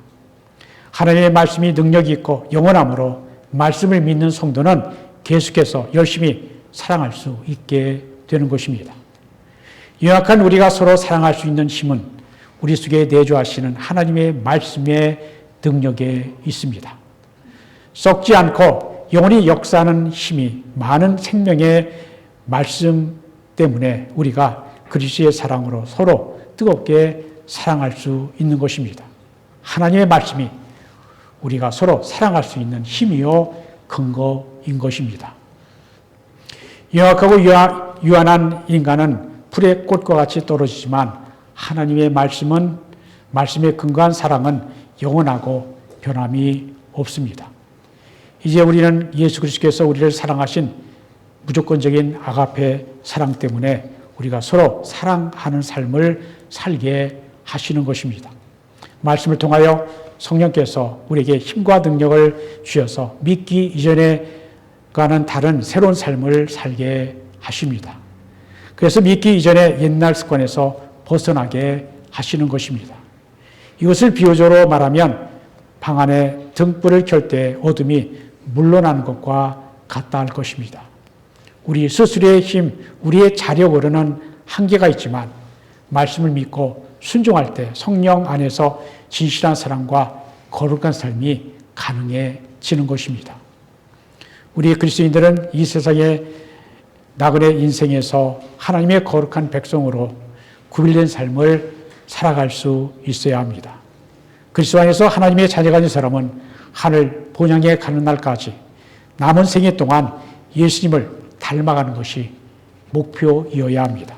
하나님의 말씀이 능력이 있고 영원함으로 말씀을 믿는 성도는 계속해서 열심히 사랑할 수 있게 되는 것입니다. 연약한 우리가 서로 사랑할 수 있는 힘은 우리 속에 내주하시는 하나님의 말씀의 능력에 있습니다. 썩지 않고 영원히 역사하는 힘이 많은 생명의 말씀 때문에 우리가 그리스도의 사랑으로 서로 뜨겁게 사랑할 수 있는 것입니다. 하나님의 말씀이 우리가 서로 사랑할 수 있는 힘이요 근거인 것입니다. 연약하고 유한한 인간은 풀의 꽃과 같이 떨어지지만 하나님의 말씀에 근거한 사랑은 영원하고 변함이 없습니다. 이제 우리는 예수 그리스도께서 우리를 사랑하신 무조건적인 아가페 사랑 때문에 우리가 서로 사랑하는 삶을 살게 하시는 것입니다. 말씀을 통하여 성령께서 우리에게 힘과 능력을 주셔서 믿기 이전에과는 다른 새로운 삶을 살게 하십니다. 그래서 믿기 이전에 옛날 습관에서 벗어나게 하시는 것입니다. 이것을 비유적으로 말하면 방 안에 등불을 켤 때 어둠이 물러나는 것과 같다 할 것입니다. 우리 스스로의 힘, 우리의 자력으로는 한계가 있지만 말씀을 믿고 순종할 때 성령 안에서 진실한 사랑과 거룩한 삶이 가능해지는 것입니다. 우리 그리스도인들은 이 세상의 나그네 인생에서 하나님의 거룩한 백성으로 구별된 삶을 살아갈 수 있어야 합니다. 그리스도 안에서 하나님의 자녀가 된 사람은 하늘 본향에 가는 날까지 남은 생애 동안 예수님을 닮아가는 것이 목표이어야 합니다.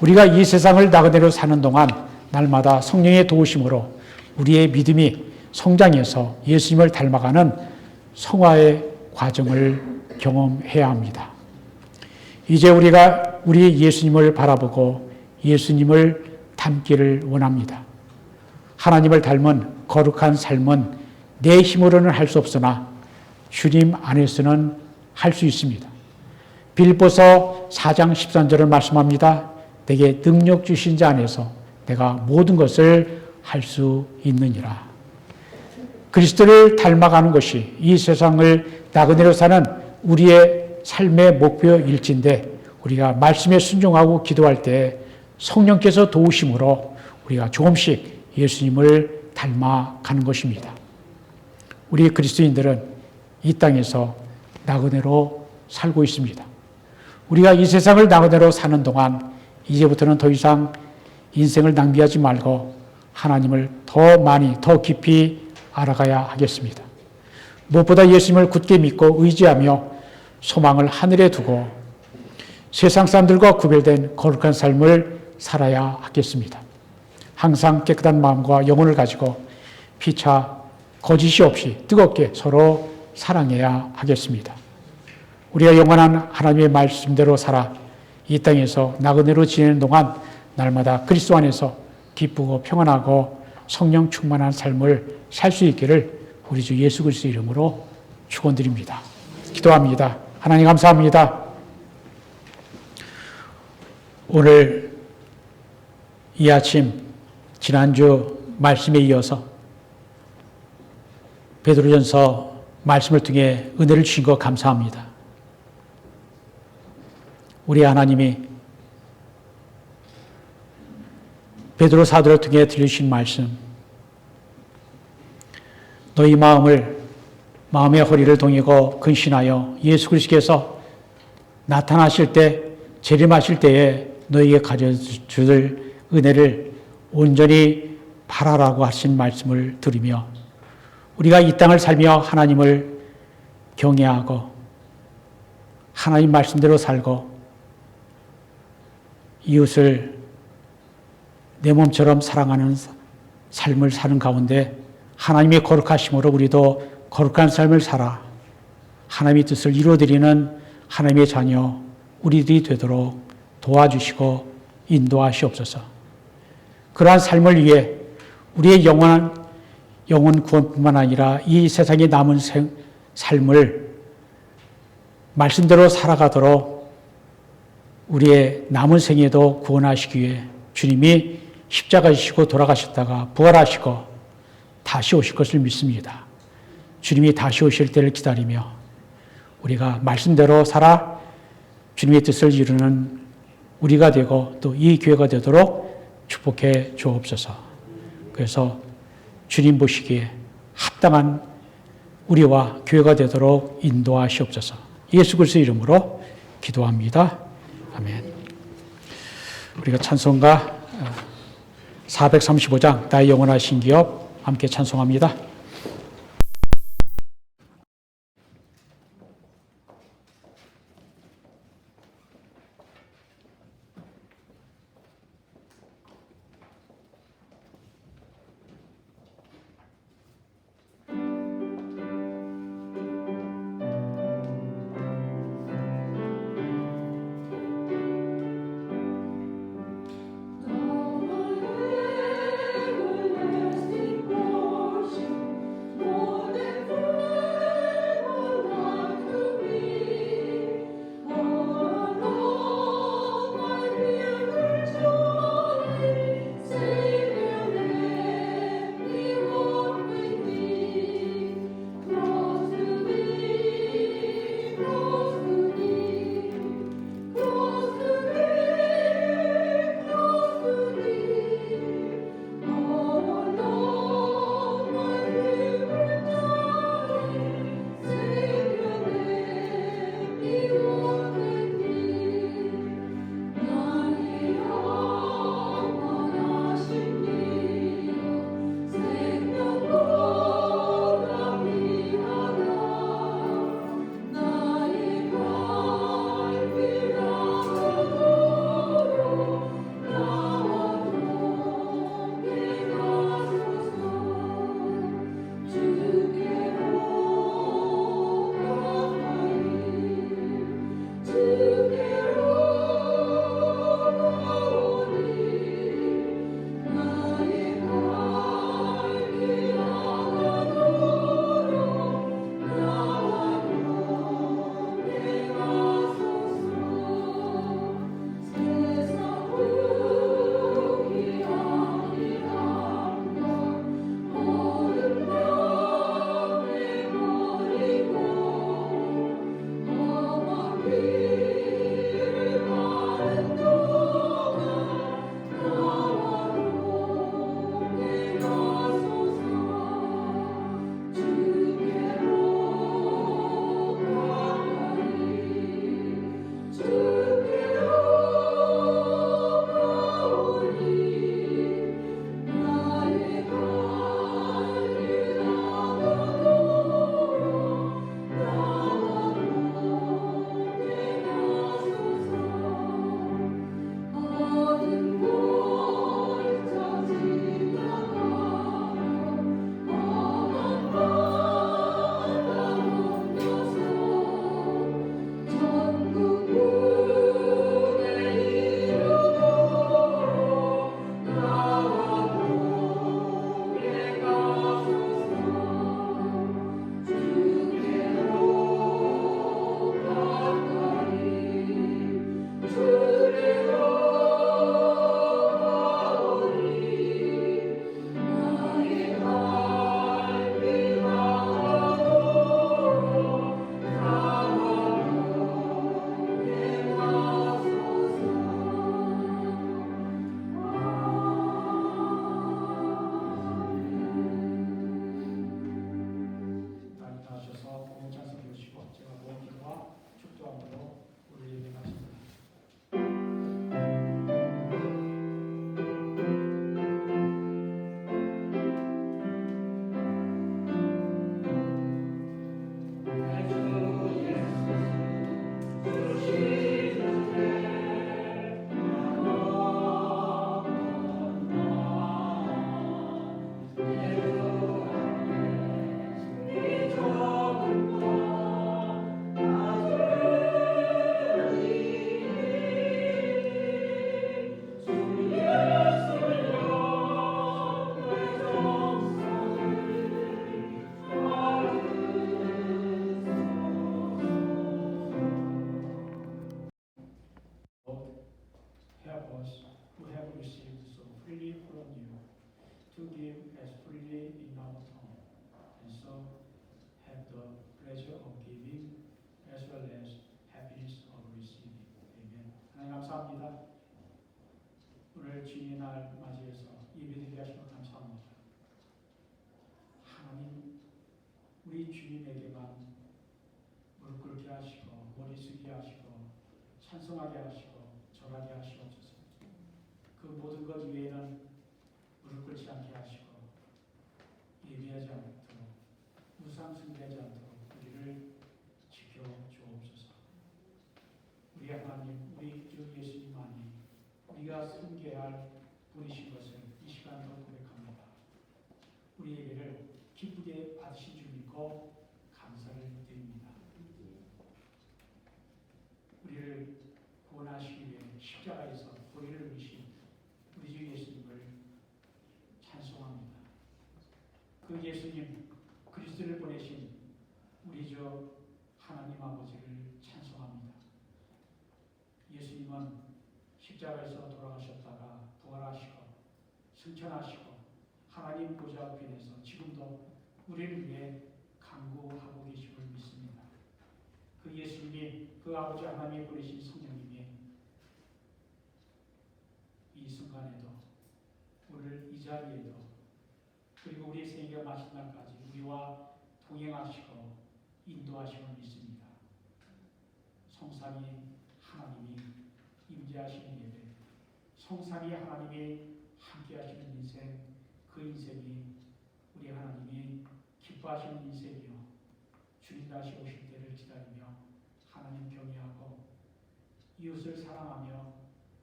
우리가 이 세상을 나그네로 사는 동안 날마다 성령의 도우심으로 우리의 믿음이 성장해서 예수님을 닮아가는 성화의 과정을 경험해야 합니다. 이제 우리가 우리 예수님을 바라보고 예수님을 닮기를 원합니다. 하나님을 닮은 거룩한 삶은 내 힘으로는 할 수 없으나 주님 안에서는 할 수 있습니다. 빌립보서 4장 13절을 말씀합니다. 내게 능력 주신 자 안에서 내가 모든 것을 할 수 있느니라. 그리스도를 닮아가는 것이 이 세상을 나그네로 사는 우리의 삶의 목표일진데 우리가 말씀에 순종하고 기도할 때 성령께서 도우심으로 우리가 조금씩 예수님을 닮아가는 것입니다. 우리 그리스도인들은 이 땅에서 나그네로 살고 있습니다. 우리가 이 세상을 나그네로 사는 동안 이제부터는 더 이상 인생을 낭비하지 말고 하나님을 더 많이 더 깊이 알아가야 하겠습니다. 무엇보다 예수님을 굳게 믿고 의지하며 소망을 하늘에 두고 세상 사람들과 구별된 거룩한 삶을 살아야 하겠습니다. 항상 깨끗한 마음과 영혼을 가지고 피차 거짓이 없이 뜨겁게 서로 사랑해야 하겠습니다. 우리가 영원한 하나님의 말씀대로 살아 이 땅에서 나그네로 지내는 동안 날마다 그리스도 안에서 기쁘고 평안하고 성령 충만한 삶을 살 수 있기를 우리 주 예수 그리스도 이름으로 축원드립니다. 기도합니다. 하나님 감사합니다. 오늘 이 아침 지난주 말씀에 이어서 베드로전서 말씀을 통해 은혜를 주신 것 감사합니다. 우리 하나님이 베드로 사도를 통해 들려주신 말씀, 너희 마음의 허리를 동이고 근신하여 예수 그리스도께서 나타나실 때, 재림하실 때에 너희에게 가져줄 은혜를 온전히 바라라고 하신 말씀을 들으며 우리가 이 땅을 살며 하나님을 경외하고 하나님 말씀대로 살고 이웃을 내 몸처럼 사랑하는 삶을 사는 가운데 하나님의 거룩하심으로 우리도 거룩한 삶을 살아 하나님의 뜻을 이루어드리는 하나님의 자녀 우리들이 되도록 도와주시고 인도하시옵소서. 그러한 삶을 위해 우리의 영원 구원뿐만 아니라 이 세상에 남은 삶을 말씀대로 살아가도록 우리의 남은 생에도 구원하시기 위해 주님이 십자가 지시고 돌아가셨다가 부활하시고 다시 오실 것을 믿습니다. 주님이 다시 오실 때를 기다리며 우리가 말씀대로 살아 주님의 뜻을 이루는 우리가 되고 또 이 교회가 되도록 축복해 주옵소서. 그래서 주님 보시기에 합당한 우리와 교회가 되도록 인도하시옵소서. 예수 그리스도 이름으로 기도합니다. 아멘. 우리가 찬송가 435장 나의 영원하신 기업 함께 찬송합니다. Everlasting worship. to give as freely in our tongue, and so have the pleasure of giving as well as happiness of receiving. Amen. 하나님 감사합니다. 오늘 주님의 날 맞이해서 예배드리게 하시면 감사합니다. 하나님, 우리 주님에게만 무릎 꿇게 하시고 머리 숙이게 하시고 찬송하게 하시고 절하게 하시옵소서. 그 모든 것 이외에는 무릎 꿇지 않게 하시고 예배하지 않도록 우상 숭배하지 않도록 우리를 지켜 주옵소서. 우리 하나님, 우리 주 예수님만이 우리가 섬겨야 할 분이신 것을 이 시간도 고백합니다. 우리 예배를 기쁘게 받으신 줄 믿고 감사를 드립니다. 우리를 구원하시기 위해 십자가에서 보혈을 흘리신 우리 주 예수님을 찬송합니다. 그 예수님 그리스도를 보내신 우리 주 하나님 아버지를 찬송합니다. 예수님은 십자가에서 돌아가셨다가 부활하시고 승천하시고 하나님 보좌 앞에서 지금도 우리를 위해 간구하고 계심을 믿습니다. 그 예수님이 그 아버지 하나님이 보내신 성령님이 이 순간에도 오늘 이 자리에도 그리고 우리 생애가 마친 날까지 우리와 동행하시고 인도하심을 믿습니다. 성삼위 하나님이 임재하시는 예배, 성삼위 하나님이 함께하시는 인생, 그 인생이 우리 하나님이 기뻐하시는 인생이요 주님 다시 오실 때를 기다리며 하나님 경외하고 이웃을 사랑하며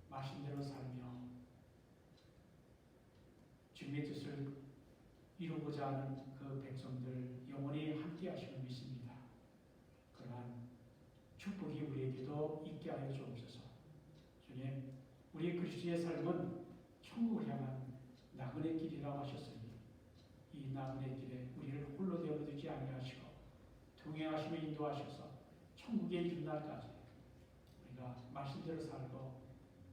말씀대로 살며 주님의 뜻을 이루고자 하는 그 백성들 영원히 함께 하심을 믿습니다. 그러한 축복이 우리에게도 있게 하여 주옵소서. 주님, 우리 그리스도의 삶은 천국을 향한 나그네 길이라고 하셨으니 이 나그네 길에 우리를 홀로 되어두지 아니하시고 동행하시며 인도하셔서 천국에 이른 날까지 우리가 말씀대로 살고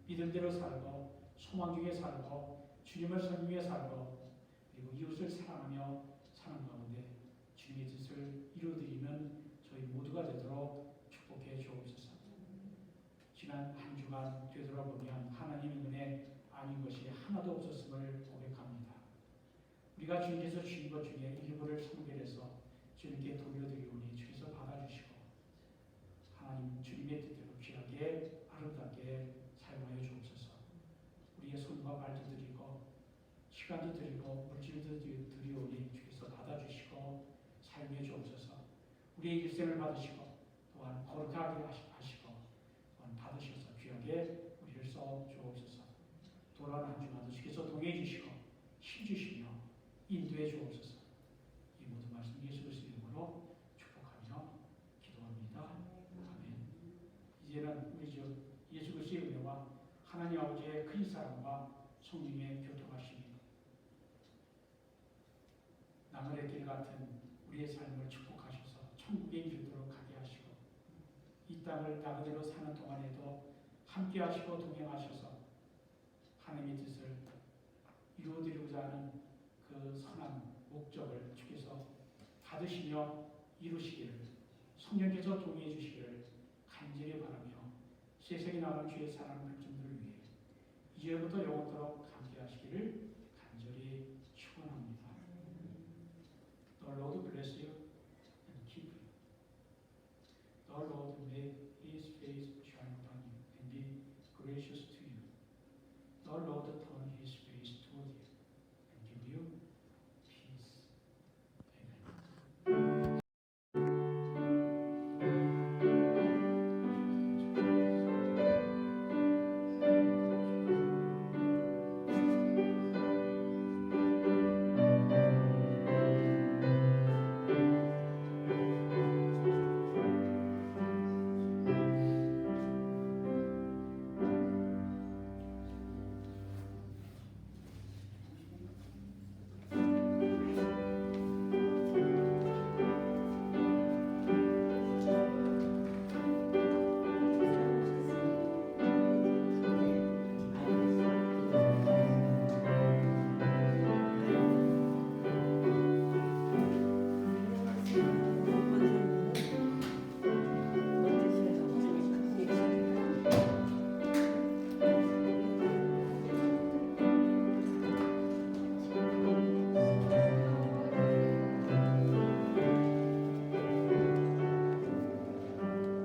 믿음대로 살고 소망 중에 살고 주님을 섬기며 살고 그리고 이웃을 사랑하며 사는 가운데 주님의 뜻을 이루어드리는 저희 모두가 되도록 축복해 주옵소서. 지난 한 주간 되돌아보면 하나님의 은혜 아닌 것이 하나도 없었음을 고백합니다. 우리가 주님께서 주신 것 중에 일부를 선별해서 주님께 돌려드리오니 주께서 받아주시고 하나님 주님의 뜻대로 귀하게 아름답게 사용하여 주옵소서. 우리의 손과 발도 드리고 시간도 드리고 물질도 드리오니 주께서 받아주시고 사용해 주옵소서. 우리의 일생을 받으시고 또한 거룩하게 하시고 또한 받으셔서 귀하게 우리를 써 주옵소서. 돌아오는 한 주간도 주께서 동행해 주시고 힘주시며 인도해 주옵소서. 이 모든 말씀 예수 그리스도의 이름으로 축복하며 기도합니다. 아멘. 이제는 우리 주 예수 그리스도의 은혜와 하나님 아버지의 큰 사랑과 성령의 교통하심이 나그네 길 같은 우리의 삶을 축복하셔서 천국에 이르도록 하게 하시고 이 땅을 나그네로 사는 동안에도 함께 하시고 동행하셔서 하나님의 뜻을 이루어드리고자 하는 그 선한 목적을 주께서 받으시며 이루시기를 성령께서 동의해 주시기를 간절히 바라며 세상에 나가는 주의 사랑하는 백성들을 위해 이제부터 영원토록 함께 하시기를 간절히 축원합니다. The Lord bless you.